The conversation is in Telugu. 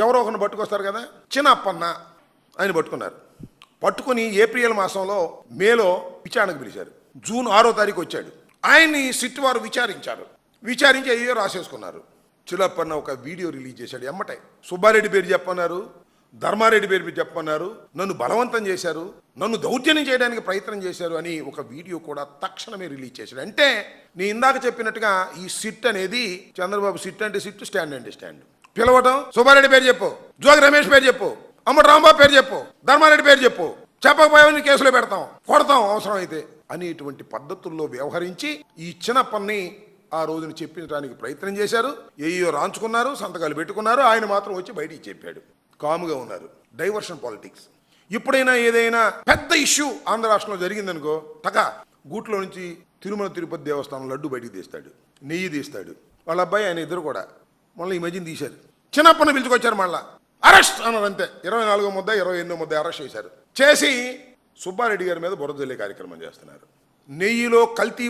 ఎవరో ఒకరిని పట్టుకొస్తారు కదా, చిన్నప్పన్న ఆయన పట్టుకున్నారు. పట్టుకుని ఏప్రిల్ మాసంలో మేలో విచారణకు పిలిచారు. జూన్ 6వ తారీఖు వచ్చాడు. ఆయన్ని సిట్ వారు విచారించి అయ్యో రాసేసుకున్నారు. చిన్నప్పన్న ఒక వీడియో రిలీజ్ చేశాడు. ఎమ్మటే సుబ్బారెడ్డి పేరు చెప్పన్నారు, ధర్మారెడ్డి పేరు చెప్పన్నారు, నన్ను బలవంతం చేశారు, నన్ను దౌర్జన్యం చేయడానికి ప్రయత్నం చేశారు అని ఒక వీడియో కూడా తక్షణమే రిలీజ్ చేశాడు. అంటే నేను ఇందాక చెప్పినట్టుగా ఈ సిట్ అనేది చంద్రబాబు సిట్ అంటే సిట్, స్టాండ్ అంటే స్టాండ్. పిలవటం, సుబ్బారెడ్డి పేరు చెప్పు, జోగి రమేష్ పేరు చెప్పు, అమ్మడు రాంబాబు పేరు చెప్పు, ధర్మారెడ్డి పేరు చెప్పు, చెప్పకపోయావని కేసులో పెడతాం, కొడతాం అవసరం అయితే అనేటువంటి పద్ధతుల్లో వ్యవహరించి ఈ చిన్నప్పని ఆ రోజున చెప్పించడానికి ప్రయత్నం చేశారు. ఏయో రాంచుకున్నారు, సంతకాలు పెట్టుకున్నారు. ఆయన మాత్రం వచ్చి బయటికి చెప్పాడు. కాముగా ఉన్నారు. Diversion politics. ఇప్పుడైనా ఏదైనా పెద్ద ఇష్యూ ఆంధ్ర రాష్ట్రంలో జరిగిందనుకో, గూట్లో నుంచి తిరుమల తిరుపతి దేవస్థానం లడ్డు బయటికి తీస్తాడు, నెయ్యి తీస్తాడు. వాళ్ళ అబ్బాయి ఆయన ఇద్దరు కూడా మళ్ళీ ఈ మధ్యన తీశారు. చిన్నప్పని పిలుచుకొచ్చారు, మళ్ళా అరెస్ట్ అన్నారు. అంతే 24వ ముద్ద 28వ ముద్ద అరెస్ట్ చేశారు. చేసి సుబ్బారెడ్డి గారి మీద బురద జల్లే కార్యక్రమం చేస్తున్నారు. నెయ్యిలో కల్తీ